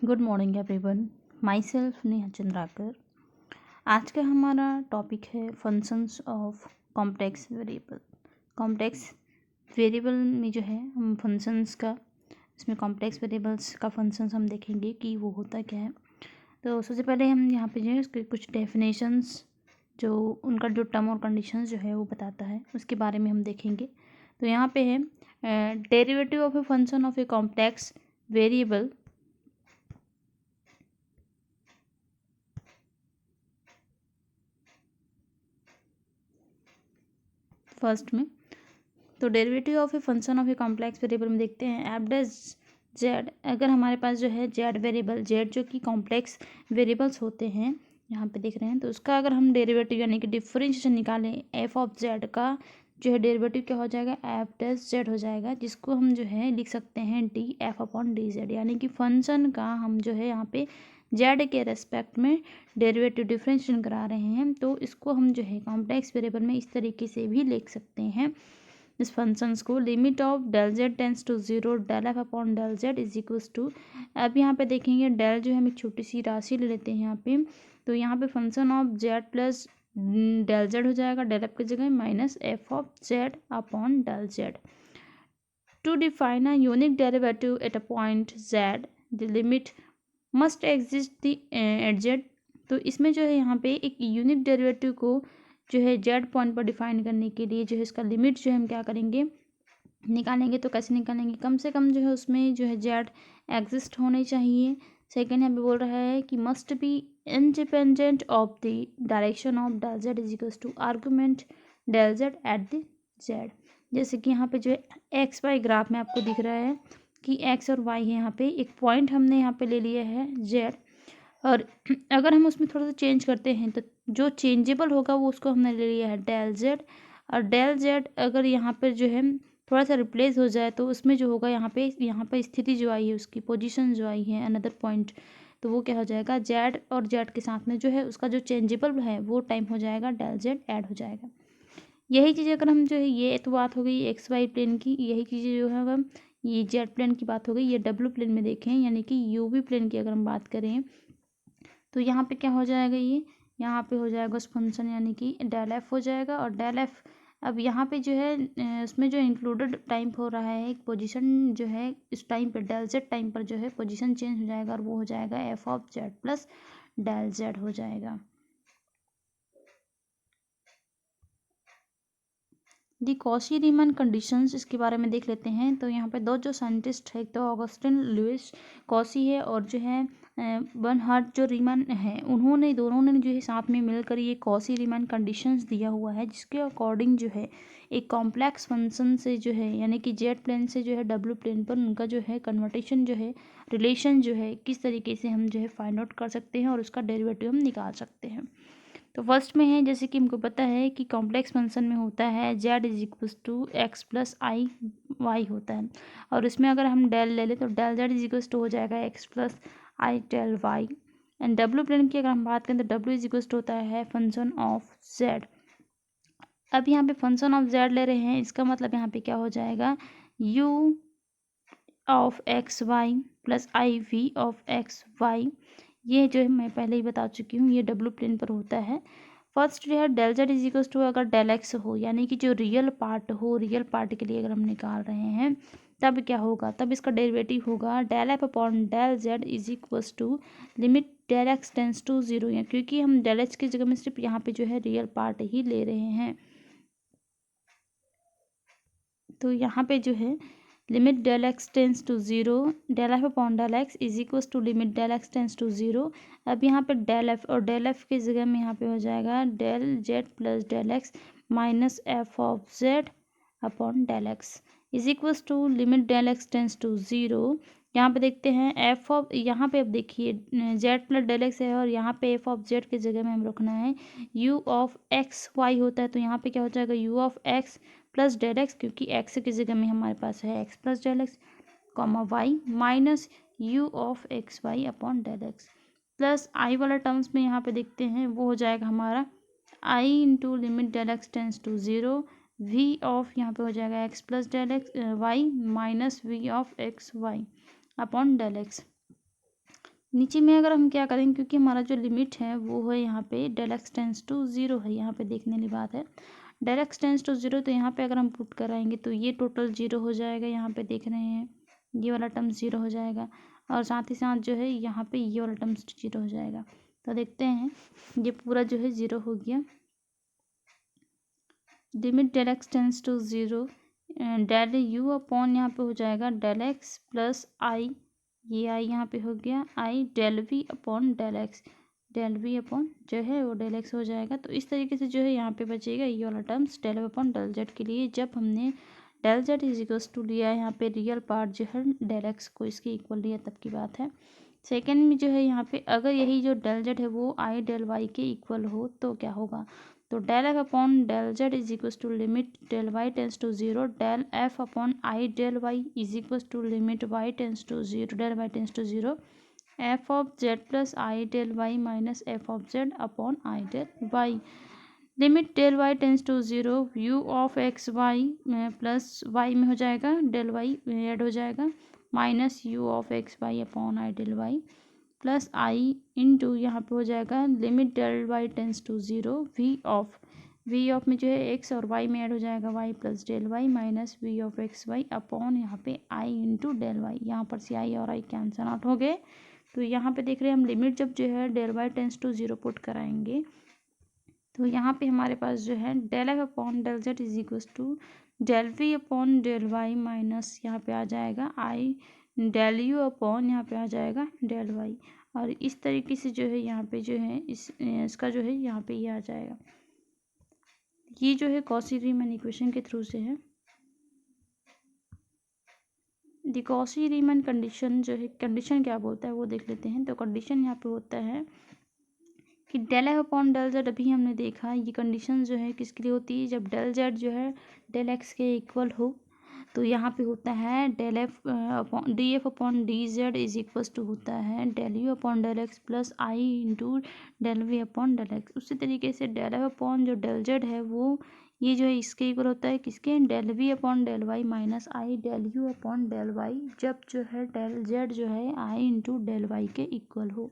Good morning everyone. My self Neha Chandrakar. आज का हमारा टॉपिक है functions of complex variable. Complex variable में जो है हम फंक्शंस का, इसमें कॉम्प्लेक्स वेरिएबल्स का फंक्शंस हम देखेंगे कि वो होता क्या है। तो सबसे पहले हम यहाँ पे जो है उसके कुछ डेफिनेशंस, जो उनका जो टर्म और कंडीशंस जो है वो बताता है, उसके बारे में हम देखेंगे। तो यहाँ पे है derivative of a function of a complex variable first में। तो derivative of a function of a complex variable में देखते हैं एफ डैश जेड। अगर हमारे पास जो है जेड वेरिएबल, जेड जो कि कॉम्प्लेक्स वेरिएबल्स होते हैं, यहाँ पे देख रहे हैं, तो उसका अगर हम डेरिवेटिव यानी कि डिफरेंशिएशन निकालें एफ ऑफ जेड का, जो है डेरिवेटिव क्या हो जाएगा, एफ डैश जेड हो जाएगा, जिसको हम जो है लिख सकते हैं D F upon D Z. यानी कि फंक्शन का हम जो है यहाँ पे जेड के रेस्पेक्ट में डेरिवेटिव डिफरेंशिएशन करा रहे हैं, तो इसको हम जो है कॉम्प्लेक्स वेरिएबल में इस तरीके से भी लिख सकते हैं इस फंक्शंस को। Limit of del z tends to zero del f upon del z is equals to, अब यहाँ पे देखेंगे डेल जो है हम एक छोटी सी राशि ले लेते हैं यहाँ पे, तो यहाँ पे function of z plus del z हो जाएगा, डेल एफ की जगह minus f of z upon del z. To define a unique derivative at a point z the limit must exist the at z. तो इसमें जो है यहाँ पे एक यूनिक डेरिवेटिव को जो है जेड पॉइंट पर डिफाइन करने के लिए जो है इसका लिमिट जो है हम क्या करेंगे, निकालेंगे। तो कैसे निकालेंगे, कम से कम जो है उसमें जो है जेड एग्जिस्ट होने चाहिए। सेकेंड यहाँ पे बोल रहा है कि must be independent of the direction of del z is equals to argument del z at the z. जैसे कि यहाँ पे जो है एक्स वाई ग्राफ में आपको दिख रहा है कि एक्स और वाई है, यहाँ पे एक पॉइंट हमने यहाँ पे ले लिया है जेड, और अगर हम उसमें थोड़ा सा चेंज करते हैं तो जो चेंजेबल होगा वो उसको हमने ले लिया है डेल जेड। और डेल जेड अगर यहाँ पर जो है थोड़ा सा रिप्लेस हो जाए तो उसमें जो होगा यहाँ पे स्थिति जो आई है, उसकी पोजीशन जो आई है अनदर पॉइंट, तो वो क्या हो जाएगा, जेड और जेड के साथ में जो है उसका जो चेंजेबल है वो टाइम हो जाएगा डेल जेड ऐड हो जाएगा। यही चीज़ अगर हम जो है, ये तो बात हो गई एक्स वाई प्लेन की, यही चीज़ें जो है अगर ये जेड प्लेन की बात हो गई, ये डब्ल्यू प्लेन में देखें यानी कि यूवी प्लेन की अगर हम बात करें तो यहाँ पे क्या हो जाएगा, ये यहाँ पे हो जाएगा उस फंक्शन यानी कि डेल एफ हो जाएगा। और डेल एफ अब यहाँ पे जो है उसमें जो इंक्लूडेड टाइम हो रहा है एक पोजीशन जो है, इस टाइम पे डेल जेड टाइम पर जो है पोजीशन चेंज हो जाएगा और वो हो जाएगा f of z plus del z हो जाएगा। दी कॉशी रीमन कंडीशंस, इसके बारे में देख लेते हैं। तो यहाँ पे दो जो साइंटिस्ट है, एक तो ऑगस्टिन लुइस कॉशी है और जो है बर्नहार्ड जो रीमन है, उन्होंने दोनों ने जो है साथ में मिलकर ये कॉशी रीमन कंडीशंस दिया हुआ है, जिसके अकॉर्डिंग जो है एक कॉम्प्लेक्स फंक्शन से जो है यानी कि जेड प्लेन से जो है डब्ल्यू प्लेन पर उनका जो है कन्वर्टेशन जो है, रिलेशन जो है, किस तरीके से हम जो है फाइंड आउट कर सकते हैं और उसका डेरिवेटिव हम निकाल सकते हैं। तो फर्स्ट में है, जैसे कि हमको पता है कि कॉम्प्लेक्स फंक्शन में होता है z is equals to x plus i y होता है, और इसमें अगर हम डेल ले लें तो del z is equals to हो जाएगा x plus I del y. And डब्ल्यू प्लेन की अगर हम बात करें तो डब्ल्यू इज इक्वल्स टू होता है फंक्शन ऑफ जेड। अब यहाँ पे फंक्शन ऑफ जेड ले रहे हैं, इसका मतलब यहाँ पे क्या हो जाएगा, you of x y plus i v of x y. ये जो है मैं पहले ही बता चुकी हूँ, ये डब्ल्यू प्लेन पर होता है। फर्स्ट जो है del z is equals to, अगर डेल एक्स हो यानी कि जो रियल पार्ट हो, रियल पार्ट के लिए अगर हम निकाल रहे हैं तब क्या होगा, तब इसका डेरिवेटिव होगा del f upon del z is equals to limit del x tends to zero, या क्योंकि हम डेल एक्स की जगह में सिर्फ यहाँ पे जो है रियल पार्ट ही ले रहे हैं, तो यहाँ पे जो है limit del x tends to zero del f upon del x is equals to limit del x tends to zero. अब यहाँ पे डेल एफ और डेल एफ की जगह में यहाँ पे हो जाएगा del z plus del x minus f of z upon del x is equals to limit del x tends to zero. यहाँ पे देखते हैं एफ ऑफ, यहाँ पे अब देखिए जेड प्लस डेल एक्स है और यहाँ पे एफ ऑफ जेड की जगह में हम रखना है यू ऑफ एक्स वाई होता है, तो यहाँ पे क्या हो जाएगा you of X plus del X, क्योंकि एक्स की जगह में हमारे पास है X plus del X comma Y minus you of x Y upon del x plus I वाला टर्म्स में यहाँ पे देखते हैं वो हो जाएगा हमारा I into limit del x tends to zero V of, यहाँ पे हो जाएगा x plus del X Y minus we of x Y upon del X. नीचे में अगर हम क्या करेंगे, क्योंकि हमारा जो लिमिट है वो है यहाँ पे del x tends to zero है, यहाँ पे देखने वाली बात है del x tends to zero. तो यहाँ पे अगर हम पुट कराएंगे तो ये टोटल ज़ीरो हो जाएगा, यहाँ पे देख रहे हैं ये वाला टर्म ज़ीरो हो जाएगा, और साथ ही साथ जो है यहाँ पे ये वाला टर्म ज़ीरो हो जाएगा। तो देखते हैं ये पूरा जो है ज़ीरो हो गया। Limit del x tends to zero, del you upon यहाँ पे हो जाएगा डेल एक्स प्लस आई, ये आई यहाँ पे हो गया I del we upon del X, del we upon जो है वो डेल एक्स हो जाएगा। तो इस तरीके से जो है यहाँ पे बचेगा ये वाला terms del upon del z के लिए, जब हमने del z is equals to लिया है यहाँ पे रियल पार्ट जो है डेल एक्स को इसके इक्वल लिया तब की बात है। सेकेंड में जो है यहाँ पे अगर यही जो डेल जेड है वो आई डेल वाई के इक्वल हो तो क्या होगा, तो del f upon del z is equals to limit del y tends to zero, del f upon i del y is equals to limit y tends to zero, del y tends to zero, f of z plus I del y minus f of z upon i del y, limit del y tends to zero, u of x y plus y में हो जाएगा del y add हो जाएगा minus you of x Y upon i del y plus I into यहाँ पे हो जाएगा limit del y tends to zero, v of में जो है एक्स और वाई में ऐड हो जाएगा y plus del y minus we of x Y upon यहाँ पे आई इंटू डेल वाई, यहाँ पर से आई और आई कैंसल आउट हो गए। तो यहाँ पे देख रहे हैं हम लिमिट जब जो है del y tends to zero put कराएंगे तो यहाँ पे हमारे पास जो है del f upon del z is equals to del we upon del y minus यहाँ पे आ जाएगा आई डेल यू अपॉन यहाँ पे आ जाएगा डेल वाई, और इस तरीके से जो है यहाँ पे जो है इसका जो है यहाँ पे ये आ जाएगा। ये जो है कॉची रीमन इक्वेशन के थ्रू से है। द कॉची रीमन कंडीशन जो है, कंडीशन क्या बोलता है वो देख लेते हैं। तो कंडीशन यहाँ पे होता है कि del f upon del z, अभी हमने देखा ये कंडीशन जो है किसके लिए होती है, जब डेल जेड जो है डेल एक्स के इक्वल हो। तो यहाँ पे होता है del f upon d F upon D z is equals to होता है del you upon del x plus I into del we upon del x. उसी तरीके से डेल एफ अपॉन जो डेल जेड है वो ये जो है इसके इक्वल होता है किसके, del we upon del y minus i del you upon del y, जब जो है डेल जेड जो है आई इंटू डेल वाई के इक्वल हो।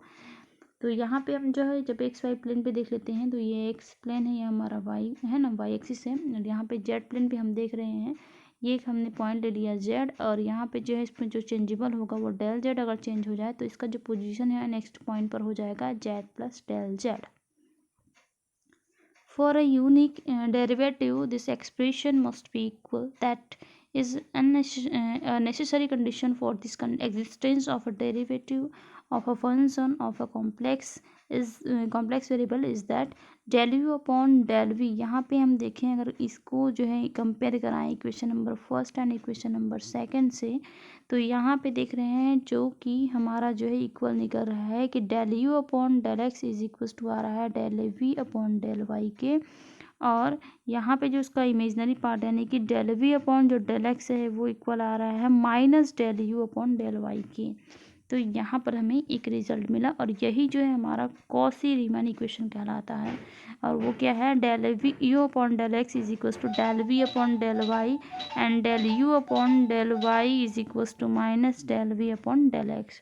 तो यहाँ पे हम जो है जब एक्स वाई प्लेन पे देख लेते हैं तो ये एक्स प्लेन है, ये हमारा वाई है ना, वाई एक्सिस है, और यहाँ पे जेड प्लेन पे हम देख रहे हैं ये एक हमने पॉइंट ले लिया जेड, और यहाँ पे जो है इसमें जो चेंजेबल होगा वो डेल जेड अगर चेंज हो जाए तो इसका जो पोजीशन है नेक्स्ट पॉइंट पर हो जाएगा z plus del z. For a unique derivative this expression must be equal, that is a necessary condition for this existence of a derivative of a function of a complex variable is that del u upon del v। यहाँ पे हम देखें अगर इसको जो है compare कराएं equation number first and equation number second से, तो यहाँ पे देख रहे हैं जो कि हमारा जो है इक्वल निकल रहा है कि del you upon del x is equal to आ रहा है del we upon del Y के, और यहाँ पे जो उसका इमेजनरी पार्ट यानी कि डेल वी अपॉन जो डेल एक्स है वो इक्वल आ रहा है minus del you upon del Y के। तो यहाँ पर हमें एक रिजल्ट मिला, और यही जो है हमारा कॉची रीमन इक्वेशन कहलाता है, और वो क्या है del v u upon del x is equal to del we upon del y and del you upon del y is equal to minus del we upon del x.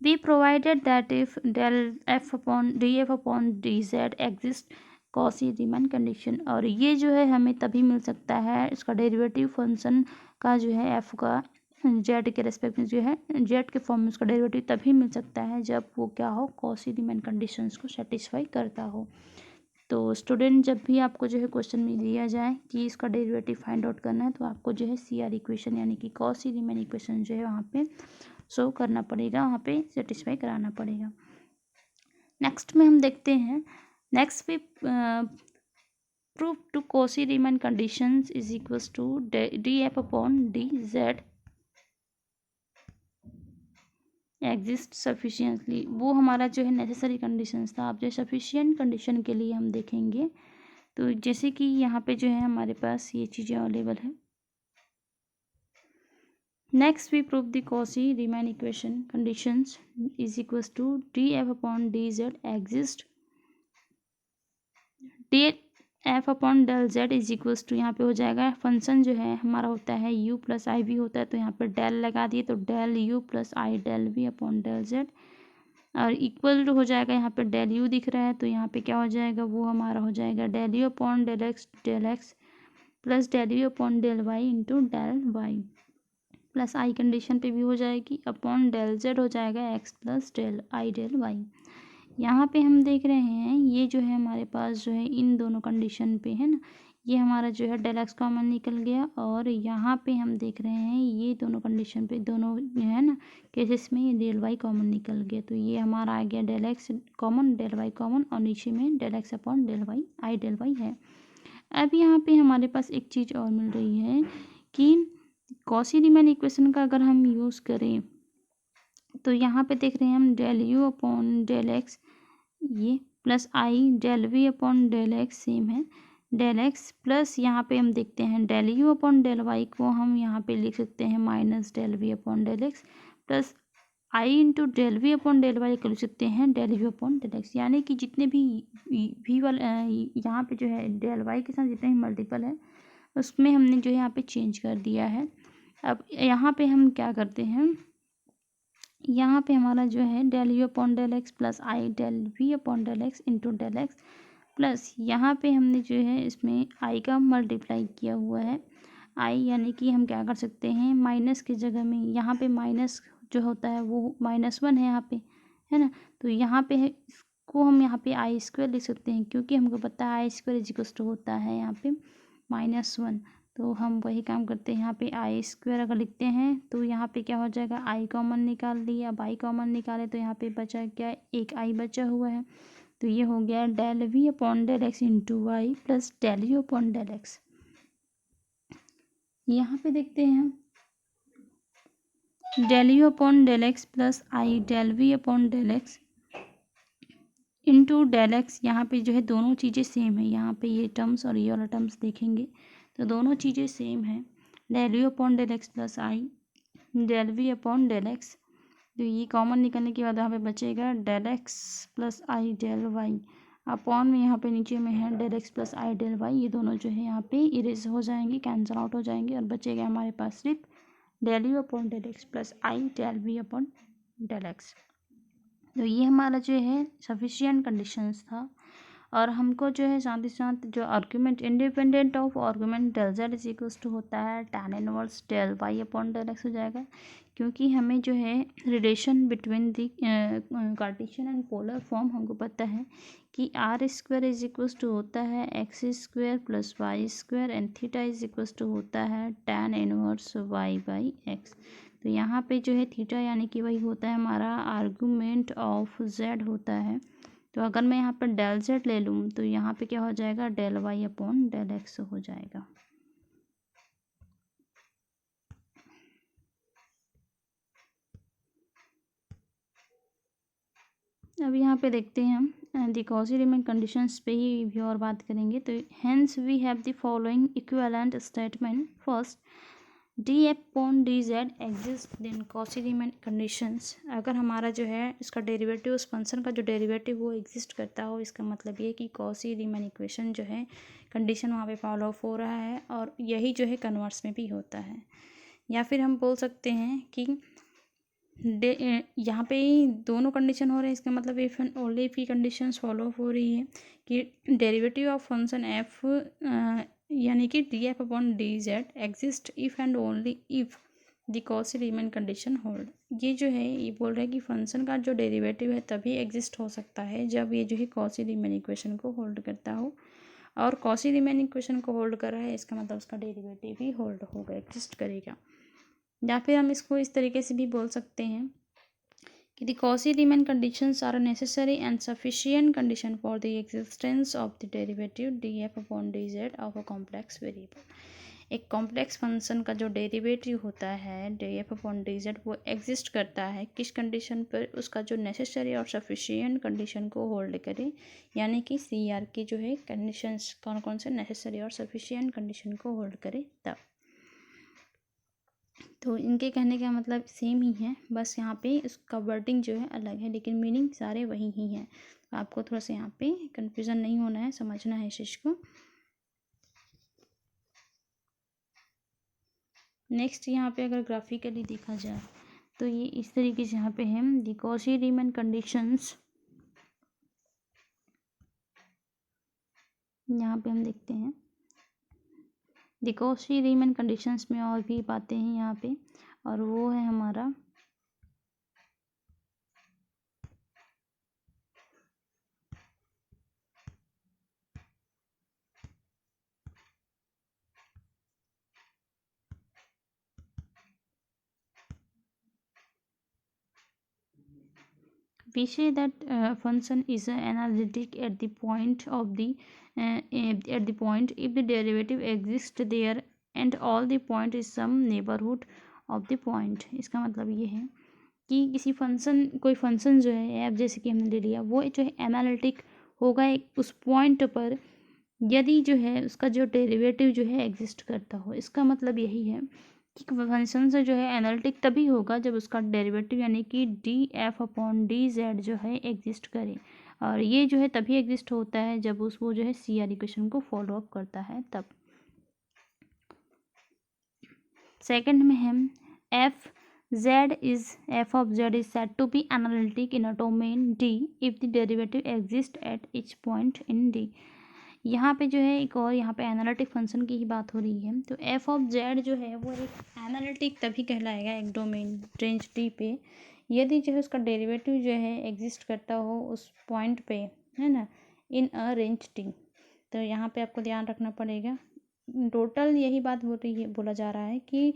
We provided that if del f upon df upon dz exist Cauchy Riemann condition, और ये जो है हमें तभी मिल सकता है इसका derivative function का जो है एफ का जेड के रेस्पेक्ट में जो है जेड के फॉर्म में उसका डेरिवेटिव तभी मिल सकता है जब वो क्या हो, कॉची रीमन कंडीशंस को सेटिस्फाई करता हो। तो स्टूडेंट जब भी आपको जो है क्वेश्चन में दिया जाए कि इसका डेरिवेटिव फाइंड आउट करना है तो आपको जो है सी आर इक्वेशन यानी कि कॉची रीमन इक्वेशन जो है वहाँ पे शो करना पड़ेगा, वहाँ पे सेटिस्फाई कराना पड़ेगा। नेक्स्ट में हम देखते हैं, नेक्स्ट पे prove to Cauchy Riemann conditions is equals to D F upon D Z exist sufficiently, वो हमारा जो है नेसेसरी कंडीशंस था। अब जो सफिशियंट कंडीशन के लिए हम देखेंगे तो जैसे कि यहाँ पे जो है हमारे पास ये चीज़ें अवेलेबल है। Next we prove the Cauchy Riemann equation conditions is equals to df upon dz exist f upon del z is equals to, यहाँ पे हो जाएगा फंक्शन जो है हमारा होता है यू प्लस आई वी होता है, तो यहाँ पर डेल लगा दिए तो del u plus I del we upon del z, और इक्वल हो जाएगा यहाँ पे डेल यू दिख रहा है तो यहाँ पे क्या हो जाएगा, वो हमारा हो जाएगा del you upon del x plus del you upon del y into del y, plus i condition पे भी हो जाएगी अपॉन डेल जेड हो जाएगा x plus del i del y. यहाँ पे हम देख रहे हैं ये जो है हमारे पास जो है इन दोनों कंडीशन पे है ना, ये हमारा जो है डेल एक्स कॉमन निकल गया, और यहाँ पे हम देख रहे हैं ये दोनों कंडीशन पे दोनों है ना केसेस में ये डेल वाई कॉमन निकल गया, तो ये हमारा आ गया del X common del Y common, और नीचे में del X upon del Y I del Y है। अब यहाँ पे हमारे पास एक चीज़ और मिल रही है कि कॉची रीमैन इक्वेशन का अगर हम यूज़ करें तो यहाँ पे देख रहे हैं हम del you upon del X ये plus I del we upon del X same है डेल एक्स, प्लस यहाँ पे हम देखते हैं del you upon del Y को हम यहाँ पे लिख सकते हैं minus del we upon del x, plus I into del we upon del Y को लिख सकते हैं del you upon del X, यानी कि जितने भी वी वाले यहाँ पे जो है डेल वाई के साथ जितने भी मल्टीपल है उसमें हमने जो है यहाँ पे चेंज कर दिया है। अब यहाँ पे हम क्या करते हैं, यहाँ पे हमारा जो है del you upon del x plus I del we upon del x into del x, plus यहाँ पे हमने जो है इसमें आई का मल्टीप्लाई किया हुआ है आई, यानी कि हम क्या कर सकते हैं माइनस की जगह में यहाँ पे माइनस जो होता है वो -1 है यहाँ पे है ना, तो यहाँ पे है इसको हम यहाँ पे आई स्क्वायर लिख सकते हैं क्योंकि हमको पता है आई स्क्वायर इज इक्वल टू होता है यहाँ पे -1, तो हम वही काम करते हैं यहाँ पे आई स्क्वायर अगर लिखते हैं तो यहाँ पे क्या हो जाएगा आई कॉमन निकाल लिया, अब आई कॉमन निकाले तो यहाँ पे बचा क्या एक आई बचा हुआ है, तो ये हो गया del we upon del x into y plus del you upon del x. यहाँ पे देखते हैं हम del you upon del x plus I del we upon del x into del x, यहाँ पे जो है दोनों चीज़ें सेम है, यहाँ पे ये टर्म्स और ये वाला टर्म्स देखेंगे तो दोनों चीज़ें सेम है, del you upon del x plus I del we upon del x, तो ये कॉमन निकलने के बाद यहाँ पे बचेगा डेल एक्स प्लस आई डेल वाई अपॉन में यहाँ पे नीचे में है डेल एक्स प्लस आई डेल वाई, ये दोनों जो है यहाँ पे इरेज हो जाएंगे कैंसिल आउट हो जाएंगे और बचेगा हमारे पास सिर्फ del you upon del x plus I del we upon del x. तो ये हमारा जो है सफिशिएंट कंडीशंस था, और हमको जो है साथ ही साथ जो argument independent of argument del z is equals to होता है tan inverse del y upon del x हो जाएगा, क्योंकि हमें जो है relation between the Cartesian and polar form हमको पता है कि r square is equals to होता है x square plus y square and theta is equals to होता है tan inverse y by x, तो यहाँ पे जो है थीटा यानी कि वही होता है हमारा आर्गूमेंट ऑफ जेड होता है, तो अगर मैं यहाँ पर डेल जेड ले लूँ तो यहाँ पे क्या हो जाएगा del y upon del x हो जाएगा। अब यहाँ पे देखते हैं हम द कॉची रीमैन कंडीशंस पे ही भी और बात करेंगे, तो hence we have the following equivalent statement, first d F upon D Z exist then Cauchy Riemann conditions, अगर हमारा जो है इसका डेरिवेटिव उस फंक्शन का जो डेरिवेटिव वो एग्जिस्ट करता हो, इसका मतलब ये कि कॉची रीमैन इक्वेशन जो है कंडीशन वहाँ पे फॉलो अप हो रहा है, और यही जो है कन्वर्स में भी होता है, या फिर हम बोल सकते हैं कि यहाँ पे दोनों कंडीशन हो रहे हैं, इसका मतलब इफ एंड ओनली इफ की कंडीशंस फॉलो हो रही है कि डेरिवेटिव ऑफ फंक्शन एफ यानी कि D F upon D Z exist if and only if the Cauchy Riemann condition hold, ये जो है ये बोल रहा है कि फंक्शन का जो डेरिवेटिव है तभी एग्जिस्ट हो सकता है जब ये जो है कॉची रीमैन इक्वेशन को होल्ड करता हो, और कॉची रीमैन इक्वेशन को होल्ड कर रहा है इसका मतलब उसका डेरिवेटिव भी होल्ड होगा एग्जिस्ट करेगा, या फिर हम इसको इस तरीके से भी बोल सकते हैं कि the Cauchy Riemann conditions are necessary and sufficient condition for the existence of the derivative d F upon D z of a complex variable. एक कॉम्प्लेक्स फंक्शन का जो डेरिवेटिव होता है d F upon D z वो exist करता है किस condition पर, उसका जो नेसेसरी और सफिशिएंट कंडीशन को होल्ड करे, यानी कि सी आर की जो है कंडीशंस कौन कौन से नेसेसरी और सफिशिएंट कंडीशन को होल्ड करे तब। तो इनके कहने का मतलब सेम ही है, बस यहाँ पे इसका वर्डिंग जो है अलग है लेकिन मीनिंग सारे वही ही हैं, तो आपको थोड़ा सा यहाँ पे कन्फ्यूज़न नहीं होना है, समझना है इस चीज़ को। नेक्स्ट यहाँ पे अगर ग्राफिकली देखा जाए तो ये इस तरीके से यहाँ पे है द कॉची रीमन कंडीशंस। यहाँ पे हम देखते हैं द कॉची रीमन कंडीशंस में और भी बातें हैं यहाँ पे, और वो है हमारा we say that function is analytic at the point of the at the point if the derivative exists there and all the point is some neighborhood of the point। इसका मतलब ये है कि किसी फंक्शन कोई फंक्शन जो है app जैसे कि हमने ले लिया वो जो है एनालिटिक होगा एक उस पॉइंट पर यदि जो है उसका जो डेरिवेटिव जो है एग्जिस्ट करता हो। इसका मतलब यही है कि फंक्शन से जो है एनालिटिक तभी होगा जब उसका डेरिवेटिव यानी कि D F upon D Z जो है एग्जिस्ट करे, और ये जो है तभी एग्जिस्ट होता है जब वो जो है सी आर इक्वेशन को फॉलो अप करता है तब। सेकंड में हम f z is f of z is said to be analytic in a domain D if the derivative exist at each point in D. यहाँ पे जो है एक और यहाँ पे एनालिटिक फंक्शन की ही बात हो रही है। तो एफ ऑफ जेड जो है वो एक एनालिटिक तभी कहलाएगा एक डोमेन रेंज डी पे यदि जो है उसका डेरिवेटिव जो है एग्जिस्ट करता हो उस पॉइंट पे, है ना, इन अ रेंज डी। तो यहाँ पे आपको ध्यान रखना पड़ेगा, टोटल यही बात हो रही है, बोला जा रहा है कि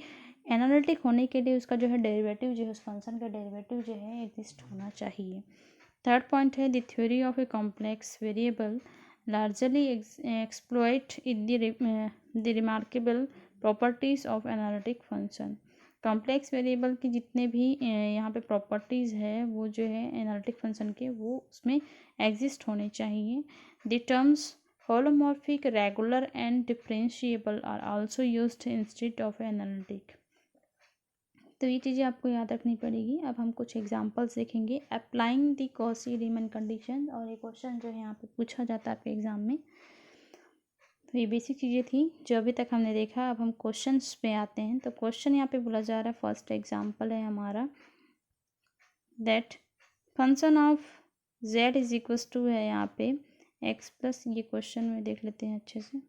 एनालिटिक होने के लिए उसका जो है डेरिवेटिव जो है उस फंक्शन का डेरिवेटिव जो है एग्जिस्ट होना चाहिए। थर्ड पॉइंट है the theory of a complex variable largely exploit the remarkable properties of analytic function। Complex variable की जितने भी यहाँ पे प्रॉपर्टीज़ है वो जो है एनालिटिक फंक्शन के वो उसमें एग्जिस्ट होने चाहिए। The terms holomorphic regular and differentiable are also used instead of analytic. तो ये चीज़ें आपको याद रखनी पड़ेगी। अब हम कुछ एग्जांपल्स देखेंगे applying the Cauchy Riemann condition, और ये क्वेश्चन जो है यहाँ पे पूछा जाता है आपके एग्जाम में। तो ये बेसिक चीज़ें थी जो अभी तक हमने देखा। अब हम क्वेश्चंस पे आते हैं। तो क्वेश्चन यहाँ पे बोला जा रहा है, फर्स्ट एग्जाम्पल है हमारा that function of z is equals to है यहाँ पे एक्स प्लस, ये क्वेश्चन में देख लेते हैं अच्छे से।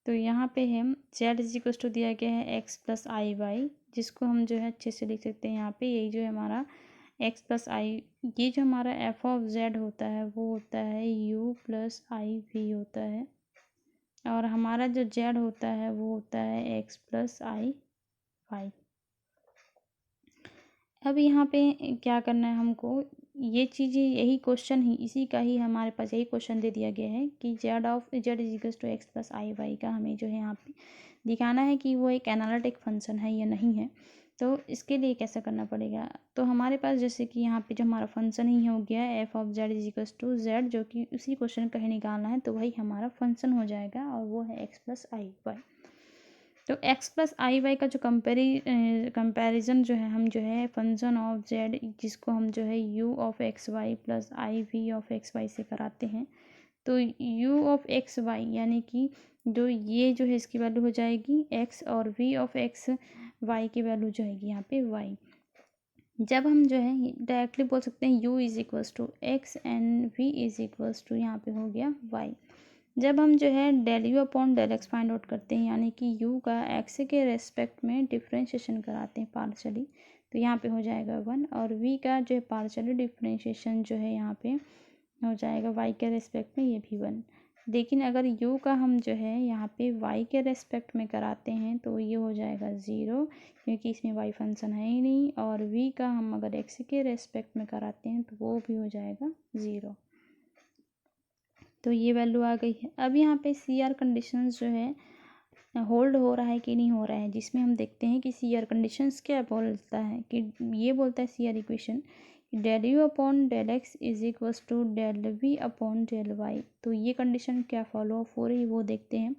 तो यहाँ पे हम जेड इज इक्वल्स टू दिया गया है एक्स प्लस आई वाई, जिसको हम जो है अच्छे से लिख सकते हैं यहाँ पे। यही जो है हमारा एक्स प्लस आई, ये जो हमारा एफ ऑफ जेड होता है वो होता है यू प्लस आई वी होता है, और हमारा जो जेड होता है वो होता है एक्स प्लस आई वाई। अब यहाँ पे क्या करना है हमको, ये चीज़ें यही क्वेश्चन ही इसी का ही हमारे पास यही क्वेश्चन दे दिया गया है कि z is equals to x plus i y का हमें जो है यहाँ पे दिखाना है कि वो एक एनालिटिक फंक्शन है या नहीं है। तो इसके लिए कैसा करना पड़ेगा, तो हमारे पास जैसे कि यहाँ पे जो हमारा फंक्शन ही हो गया है f of z is equals to z, जो कि उसी क्वेश्चन का ही निकालना है, तो वही हमारा फंक्शन हो जाएगा और वो है एक्स प्लस आई वाई। तो x प्लस आई वाई का जो कंपैरिजन जो है हम जो है फंक्शन ऑफ जेड जिसको हम जो है u of x y plus i v of x y से कराते हैं। तो u ऑफ एक्स वाई यानी कि जो ये जो है इसकी वैल्यू हो जाएगी x, और v ऑफ एक्स वाई की वैल्यू जो है यहाँ पे y। जब हम जो है डायरेक्टली बोल सकते हैं u is equals to x and v is equals to यहाँ पे हो गया y। जब हम जो है del you upon del x find out करते हैं यानी कि u का x के रेस्पेक्ट में डिफ्रेंशिएशन कराते हैं पार्शली, तो यहाँ पे हो जाएगा 1, और v का जो है पार्शली डिफ्रेंशिएशन जो है यहाँ पे हो जाएगा y के रेस्पेक्ट में, ये भी 1। लेकिन अगर u का हम जो है यहाँ पे y के रेस्पेक्ट में कराते हैं तो ये हो जाएगा 0, क्योंकि इसमें y फंक्शन है ही नहीं, और v का हम अगर x के रेस्पेक्ट में कराते हैं तो वो भी हो जाएगा 0। तो ये वैल्यू आ गई है। अब यहाँ पे सी आर कंडीशंस जो है होल्ड हो रहा है कि नहीं हो रहा है, जिसमें हम देखते हैं कि सी आर कंडीशंस क्या बोलता है कि ये बोलता है C R equation del you upon del x is equals to del we upon del y. तो ये कंडीशन क्या फॉलो अप हो रही है वो देखते हैं।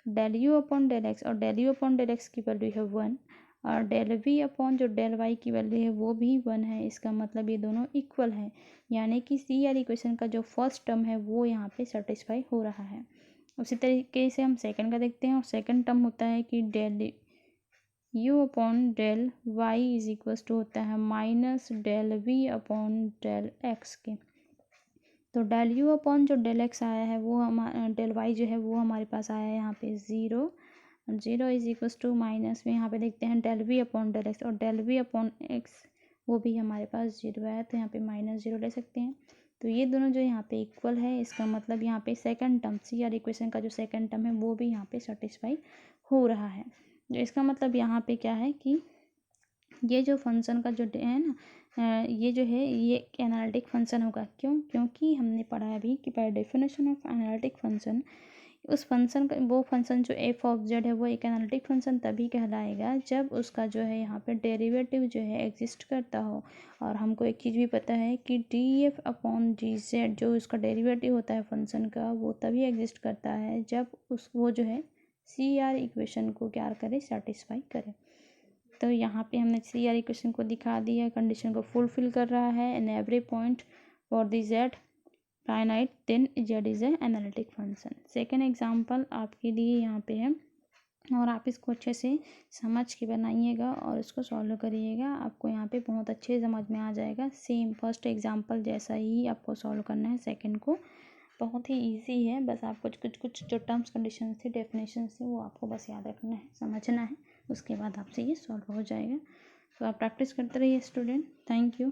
Del you upon del x, और del you upon del X की वैल्यू है 1, और डेल वी अपॉन जो डेल वाई की वैल्यू है वो भी 1 है। इसका मतलब ये दोनों इक्वल है, यानी कि सी आर इक्वेशन का जो फर्स्ट टर्म है वो यहाँ पे सेटिस्फाई हो रहा है। उसी तरीके से हम सेकंड का देखते हैं, और सेकंड टर्म होता है कि del you upon del y is equals to होता है minus del we upon del x के। तो डेल यू अपॉन जो डेल एक्स आया है वो हमारा डेल वाई जो है वो हमारे पास आया है यहाँ पे 0 इज इक्वल्स टू माइनस में यहाँ पे देखते हैं del we upon del x, और डेल वी अपॉन एक्स वो भी हमारे पास 0 है, तो यहाँ पे -0 ले सकते हैं। तो ये दोनों जो यहाँ पे इक्वल है, इसका मतलब यहाँ पे second term C R equation का जो सेकंड टर्म है वो भी यहाँ पे सेटिस्फाई हो रहा है। जो इसका मतलब यहाँ पे क्या है कि ये जो फंक्शन का जो है ना ये जो है ये एक एनालिटिक फंक्शन होगा। क्यों? क्योंकि हमने पढ़ा है अभी कि by definition of analytic function उस फंक्शन का वो फंक्शन जो एफ ऑफ जेड है वो एक एनालिटिक फंक्शन तभी कहलाएगा जब उसका जो है यहाँ पे डेरिवेटिव जो है एग्जिस्ट करता हो। और हमको एक चीज़ भी पता है कि D F upon D Z जो उसका डेरिवेटिव होता है फंक्शन का वो तभी एग्जिस्ट करता है जब वो जो है सी आर इक्वेशन को क्या करे, सेटिस्फाई करे। तो यहाँ पे हमने सी आर इक्वेशन को दिखा दिया, कंडीशन को फुलफिल कर रहा है in every point for the z finite, then z is a analytic function. Second example आपके लिए यहाँ पे है, और आप इसको अच्छे से समझ के बनाइएगा और इसको सॉल्व करिएगा। आपको यहाँ पे बहुत अच्छे समझ में आ जाएगा। सेम फर्स्ट एग्जांपल जैसा ही आपको सॉल्व करना है सेकंड को, बहुत ही इजी है। बस आपको कुछ जो टर्म्स कंडीशन थे, डेफिनेशन थे, वो आपको बस याद रखना है, समझना है, उसके बाद आपसे ये सॉल्व हो जाएगा। तो आप प्रैक्टिस करते रहिए स्टूडेंट। Thank you.